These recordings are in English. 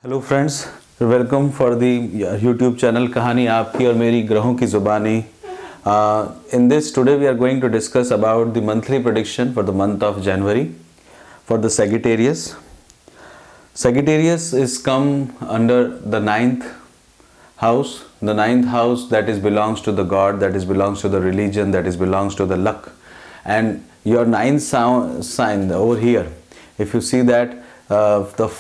Hello friends, welcome for the YouTube channel कहानी आपकी और मेरी ग्रहों की ज़ुबानी। In this today we are going to discuss about the monthly prediction for the month of January for the Sagittarius. Sagittarius is come under the ninth house. The ninth house that is belongs to the god, that is belongs to the religion, that is belongs to the luck. And your ninth sign over here, if you see that the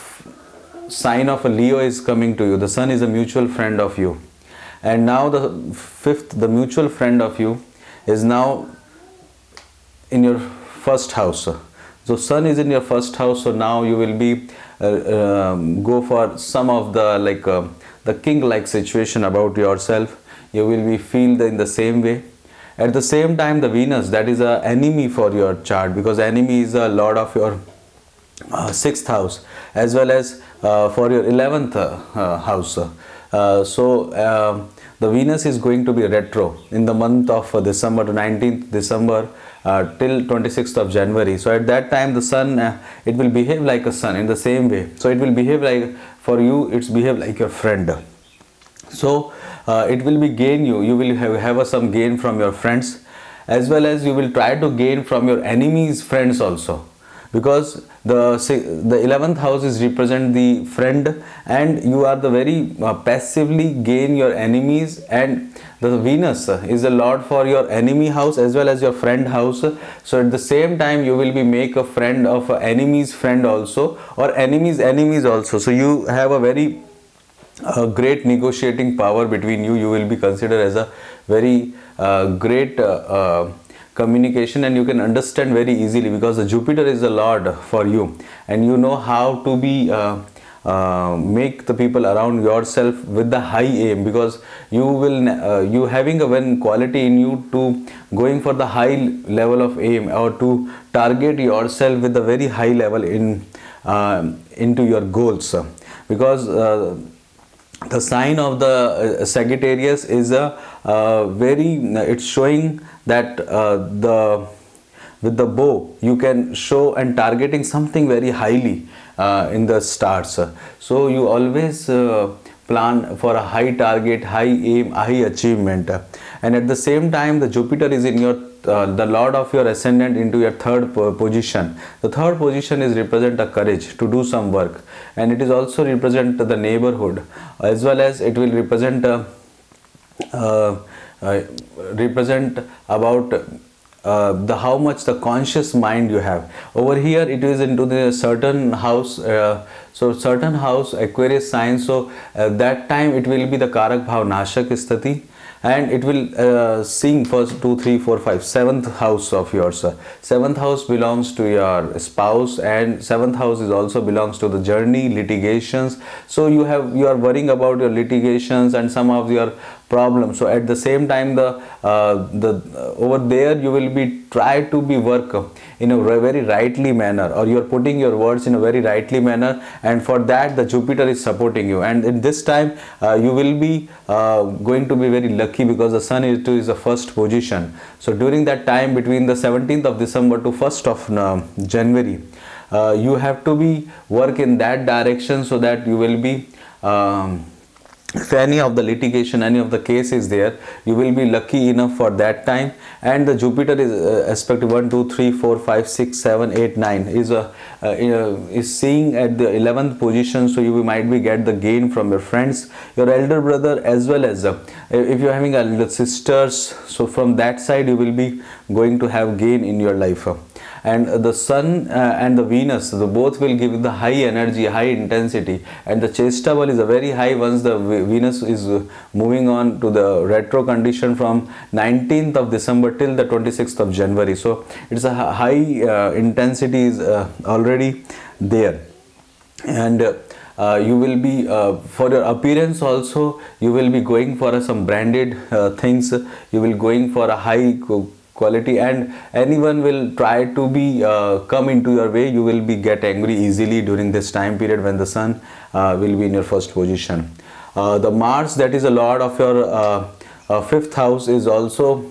sign of a Leo is coming to you. The sun is a mutual friend of you. And now the fifth, the mutual friend of you is now in your first house. So sun is in your first house, so now you will be go for some of the the king-like situation about yourself. You will be feel in the same way. At the same time, the Venus, that is a enemy for your chart, because enemy is a lord of your sixth house as well as for your 11th house. The Venus is going to be retro in the month of December to 19th December till 26th of January. So at that time the sun it will behave like a sun in the same way. So it will behave like, for you it's behave like your friend. So it will be gain you will have some gain from your friends, as well as you will try to gain from your enemies friends also, because the 11th house is represent the friend, and you are the very passively gain your enemies, and the Venus is a lord for your enemy house as well as your friend house. So at the same time you will be make a friend of enemy's friend also, or enemies also. So you have a very great negotiating power between you. You will be considered as a very great communication, and you can understand very easily, because the Jupiter is the lord for you, and you know how to be make the people around yourself with the high aim, because you will you having a one quality in you to going for the high level of aim, or to target yourself with a very high level in into your goals, because the sign of the Sagittarius is a very it's showing that the with the bow you can show and targeting something very highly in the stars. So you always plan for a high target, high aim, high achievement. And at the same time the Jupiter is in your the lord of your ascendant into your third position. The third position is represent a courage to do some work, and it is also represent the neighborhood, as well as it will represent represent about the how much the conscious mind you have. Over here it is into the certain house, so certain house Aquarius sign. So that time it will be the Karak Bhav Nashak Sthiti, and it will sing first 2 3 4 5 7th house of yours. 7th house belongs to your spouse, and 7th house is also belongs to the journey, litigations. So you are worrying about your litigations and some of your problems. So at the same time the over there you will be try to be work in a very rightly manner, or you are putting your words in a very rightly manner, and for that the Jupiter is supporting you. And in this time you will be going to be very lucky, because the sun is the first position. So during that time between the 17th of December to 1st of January, you have to be work in that direction, so that you will be if any of the litigation, any of the case is there, you will be lucky enough for that time. And the Jupiter is aspect 1 2 3 4 5 6 7 8 9 is seeing at the 11th position. So you might be get the gain from your friends, your elder brother, as well as if you're having elder sisters, so from that side you will be going to have gain in your life. And the sun and the Venus, the both will give the high energy, high intensity, and the Chesta bal is a very high once the Venus is moving on to the retro condition from 19th of December till the 26th of January. So it's a high intensity is already there. And you will be for your appearance also, you will be going for some branded things. You will going for a high quality, and anyone will try to be come into your way. You will be get angry easily during this time period when the sun will be in your first position. The Mars, that is a lord of your fifth house, is also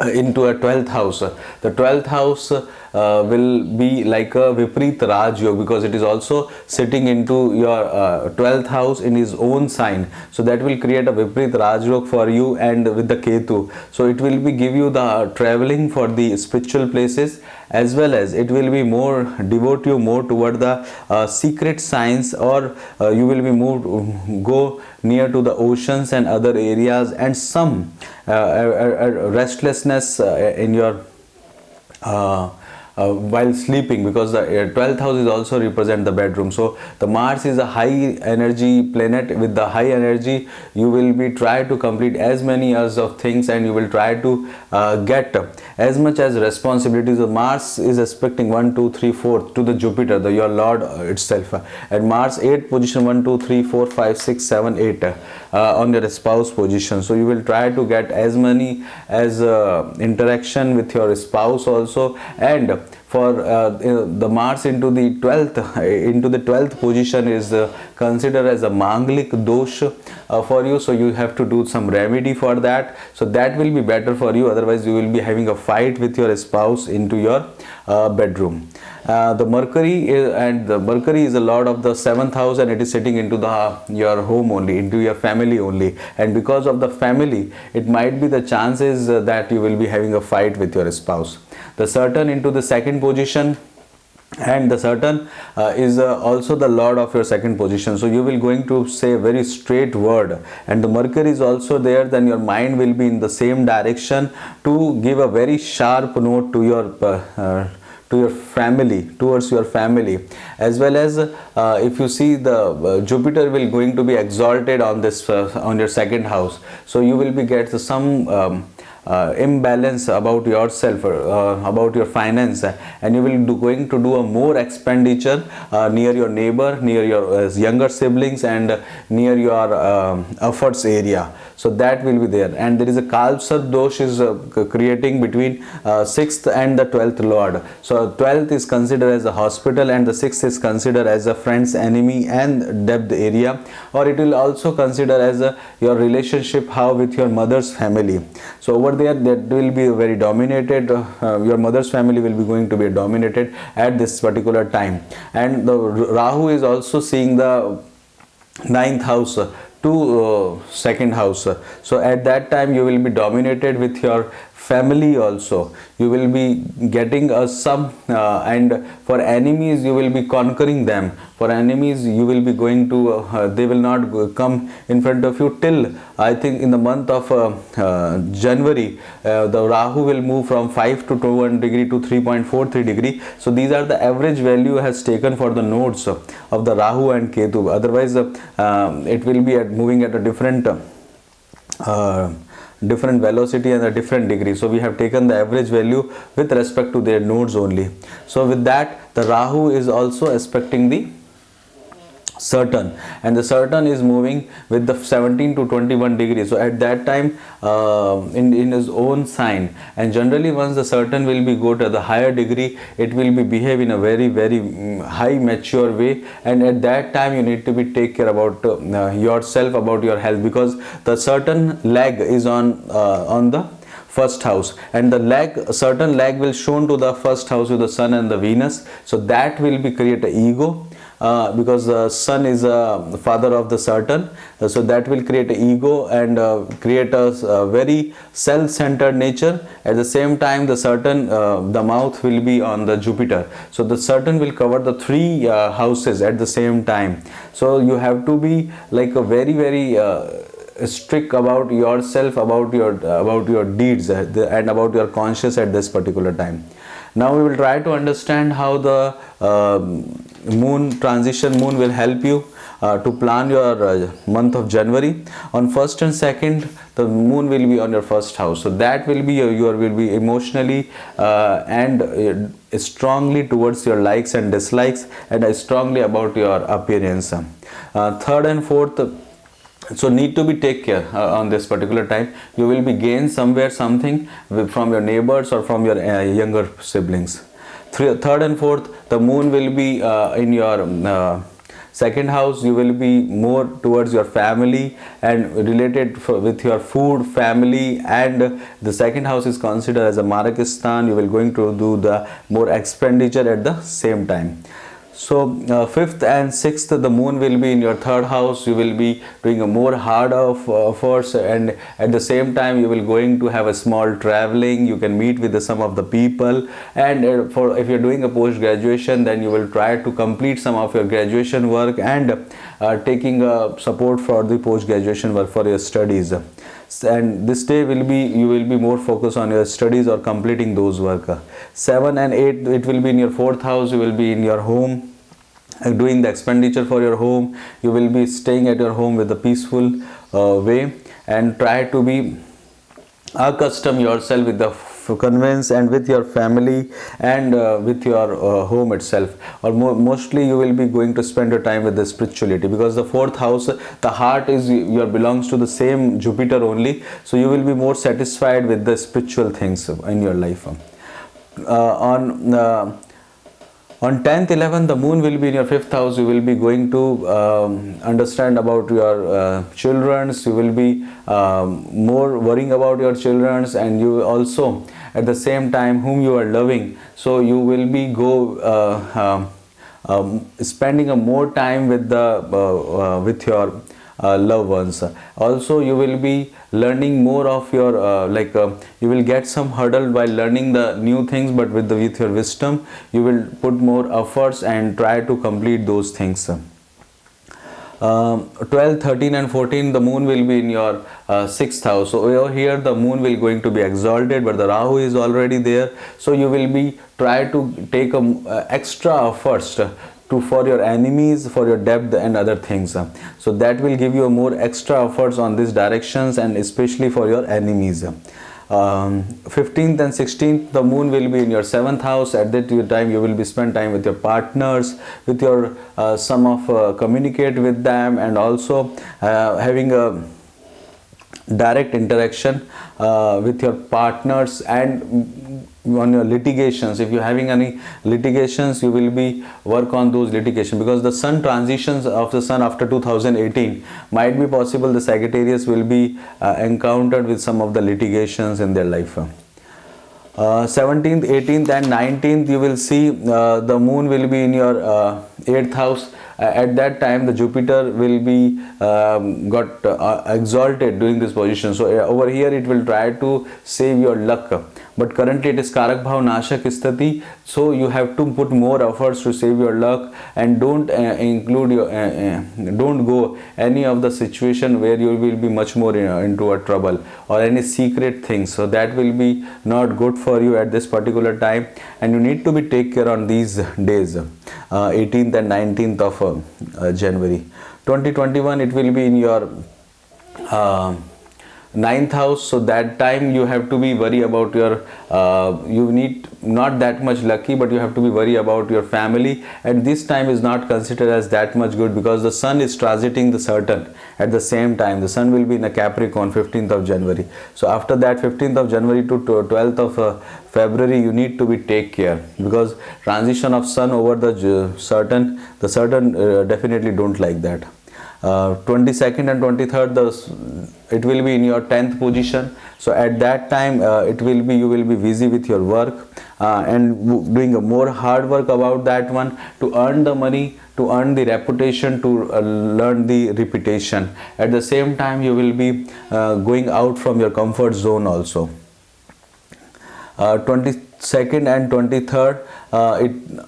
into a 12th house. The 12th house will be like a Viprit Raj Yoga, because it is also sitting into your 12th house in his own sign. So that will create a Viprit Raj Yoga for you, and with the Ketu. So it will be give you the traveling for the spiritual places, as well as it will be more devote you more toward the secret science, or you will be moved go near to the oceans and other areas, and some restlessness in your while sleeping, because the 12th house is also represent the bedroom. So the Mars is a high energy planet. With the high energy, you will be try to complete as many years of things, and you will try to get as much as responsibilities. The Mars is expecting 1 2 3 4 to the Jupiter, the your Lord itself, and Mars 8 position 1 2 3 4 5 6 7 8 on your spouse position. So you will try to get as many as interaction with your spouse also. And for the Mars into the 12th position is considered as a Manglik dosh for you. So you have to do some remedy for that, so that will be better for you. Otherwise you will be having a fight with your spouse into your bedroom. The Mercury is a lord of the 7th house, and it is sitting into your home only, into your family only, and because of the family, it might be the chances that you will be having a fight with your spouse. The Saturn into the 2nd position, and the Saturn is also the lord of your 2nd position. So you will going to say a very straight word, and the Mercury is also there, then your mind will be in the same direction to give a very sharp note to your family, towards your family, as well as if you see the Jupiter will going to be exalted on this on your 2nd house. So you will be get some imbalance about yourself, about your finance, and you will going to do a more expenditure near your neighbor, near your younger siblings, and near your efforts area. So that will be there. And there is a Kalsar dosh is creating between 6th and the 12th lord. So 12th is considered as a hospital, and the 6th is considered as a friend's enemy and depth area, or it will also consider as your relationship how with your mother's family. So over there, that will be very dominated, your mother's family will be going to be dominated at this particular time. And the Rahu is also seeing the 9th house to 2nd house. So at that time you will be dominated with your family also. You will be getting some and for enemies you will be conquering them. For enemies you will be going to they will not come in front of you till I think in the month of January. The Rahu will move from 5 to 21 degree to 3.43 degree. So these are the average value has taken for the nodes of the Rahu and Ketu. Otherwise it will be moving at a different different velocity and a different degree. So we have taken the average value with respect to their nodes only. So with that, the Rahu is also aspecting the Saturn, and the Saturn is moving with the 17 to 21 degrees. So at that time in his own sign, and generally once the Saturn will be go to the higher degree, it will be behave in a very high mature way, and at that time you need to be take care about yourself, about your health, because the Saturn leg is on the first house, and the certain leg will shown to the first house with the Sun and the Venus. So that will be create a ego. Because the Sun is a father of the Saturn, so that will create an ego and create a very self-centered nature. At the same time, the Saturn, the mouth will be on the Jupiter, so the Saturn will cover the 3 houses at the same time. So you have to be like a very strict about yourself, about your deeds and about your conscious at this particular time. Now we will try to understand how the moon will help you to plan your month of January. On 1st and 2nd, the moon will be on your first house, so that will be you will be emotionally and strongly towards your likes and dislikes, and strongly about your appearance. 3rd and 4th, so need to be take care on this particular time. You will be gain somewhere something from your neighbors or from your younger siblings. 3rd and 4th, the moon will be in your Second house, you will be more towards your family and related with your food, family. And the second house is considered as a Marakistan. You will going to do the more expenditure at the same time. So fifth and sixth, the moon will be in your third house. You will be doing a more hard of efforts, and at the same time you will going to have a small traveling. You can meet with some of the people, and for if you're doing a post graduation, then you will try to complete some of your graduation work, and taking support for the post graduation work for your studies. And this day will be, you will be more focused on your studies or completing those work. 7 and 8, it will be in your fourth house. You will be in your home, doing the expenditure for your home. You will be staying at your home with a peaceful way, and try to be accustom yourself with the convince and with your family, and with your home itself. Or mostly you will be going to spend your time with the spirituality, because the fourth house, the heart is your belongs to the same Jupiter only, so you will be more satisfied with the spiritual things in your life. On 10th 11th, the moon will be in your fifth house. You will be going to understand about your childrens. You will be more worrying about your childrens, and you also at the same time whom you are loving. So you will be spending a more time with the with your loved ones. Also you will be learning more of your you will get some hurdle while learning the new things, but with your wisdom you will put more efforts and try to complete those things. 12, 13 and 14, the moon will be in your 6th house. So over here the moon will going to be exalted, but the Rahu is already there, so you will be try to take extra efforts for your enemies, for your debt and other things. So that will give you a more extra efforts on these directions, and especially for your enemies. 15th and 16th, the moon will be in your 7th house. At that time you will be spend time with your partners, with your communicate with them, and also having a direct interaction with your partners, and on your litigations. If you're having any litigations, you will be work on those litigations, because the sun transitions of the sun after 2018 might be possible the Sagittarius will be encountered with some of the litigations in their life. 17th, 18th and 19th, you will see the moon will be in your 8th house. At that time the Jupiter will be got exalted during this position. So over here it will try to save your luck, but currently it is Karak Bhav Nashak Sthiti, so you have to put more efforts to save your luck, and don't include your don't go any of the situation where you will be much more into a trouble or any secret things. So that will be not good for you at this particular time, and you need to be take care on these days, 18th and 19th of January. 2021, it will be in your 9th house. So that time you have to be worry about your you need not that much lucky, but you have to be worry about your family, and this time is not considered as that much good, because the sun is transiting the Saturn at the same time. The sun will be in a Capricorn 15th of January. So after that 15th of January to 12th of February, you need to be take care, because transition of sun over the Saturn definitely don't like that. 22nd and 23rd, it will be in your 10th position. So at that time you will be busy with your work and doing a more hard work about that one, to earn the money, to earn the reputation, to learn the reputation. At the same time you will be going out from your comfort zone also. 22nd and 23rd,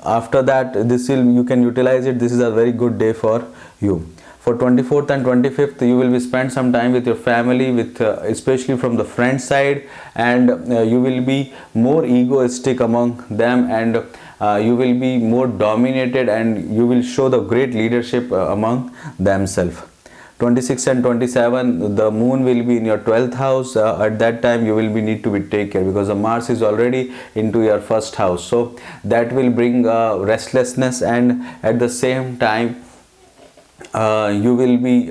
after that you can utilize it. This is a very good day for you. For 24th and 25th, you will be spend some time with your family, with especially from the friend side, and you will be more egoistic among them, and you will be more dominated, and you will show the great leadership among themselves. 26 and 27, the moon will be in your 12th house. At that time you will be need to be take care, because the Mars is already into your first house, so that will bring restlessness, and at the same time you will be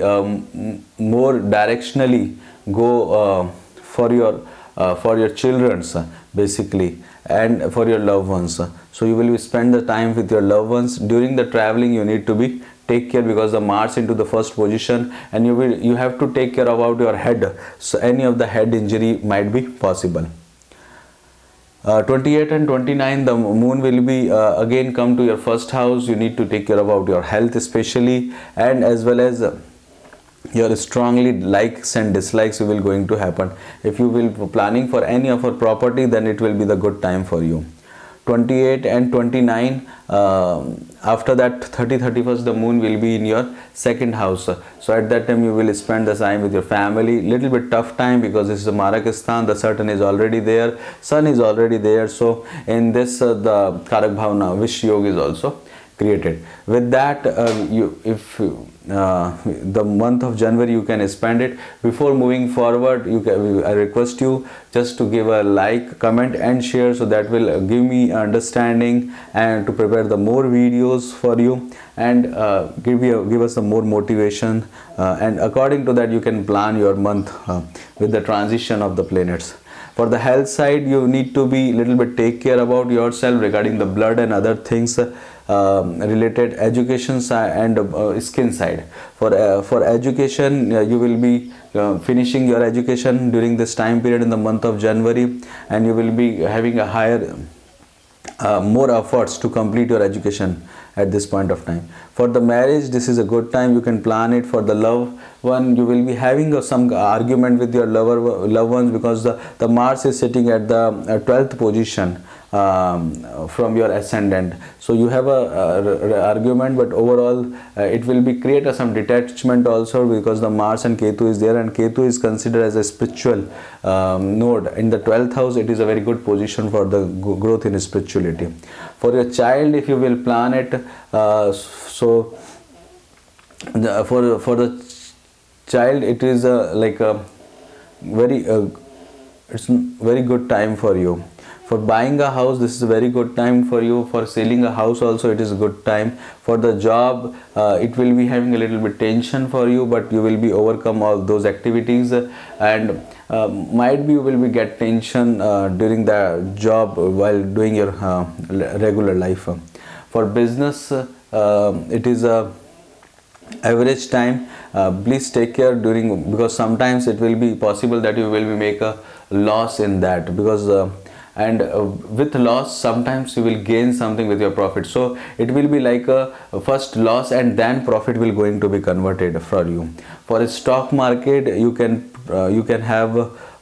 more directionally go for your children's basically, and for your loved ones. So you will be spend the time with your loved ones. During the traveling you need to be take care, because the Mars into the first position, and you have to take care about your head, so any of the head injury might be possible. 28 and 29, the moon will be again come to your first house. You need to take care about your health especially, and as well as your strongly likes and dislikes will going to happen. If you will planning for any of a property, then it will be the good time for you. 28 and 29, after that 31st, the moon will be in your second house. So at that time you will spend the time with your family. Little bit tough time, because this is a Marakistan, the Saturn is already there, sun is already there. So in this the Karak Bhavna, Vish Yoga is also created. With that, the month of January you can spend it. Before moving forward, I request you just to give a like, comment and share, so that will give me understanding and to prepare the more videos for you, and give us some more motivation, and according to that you can plan your month with the transition of the planets. For the health side, you need to be little bit take care about yourself regarding the blood and other things related education side and skin side. For education, you will be finishing your education during this time period in the month of January, and you will be having a higher more efforts to complete your education at this point of time. For the marriage, this is a good time, you can plan it. For the love one, you will be having some argument with your loved ones, because the Mars is sitting at the 12th position from your ascendant. So you have a argument, but overall it will be create some detachment also, because the Mars and Ketu is there, and Ketu is considered as a spiritual node in the 12th house. It is a very good position for the growth in spirituality. For your child, if you will plan it, for the child, it is like a very it's very good time for you. For buying a house, this is a very good time for you. For selling a house also, it is a good time. For the job, it will be having a little bit tension for you, but you will be overcome all those activities, and might be you will be get tension during the job while doing your regular life. For business, it is a average time. Please take care during, because sometimes it will be possible that you will be make a loss in that, because with loss sometimes you will gain something with your profit. So it will be like a first loss and then profit will going to be converted for you. For a stock market, you can have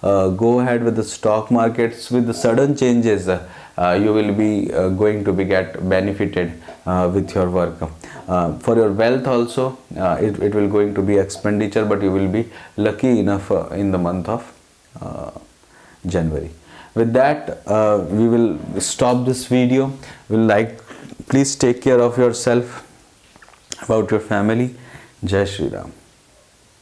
go ahead with the stock markets. With the sudden changes, you will be going to be get benefited with your work. For your wealth also, it will going to be expenditure, but you will be lucky enough in the month of January. With that, we will stop this video. Please take care of yourself, about your family. Jai Shri Ram.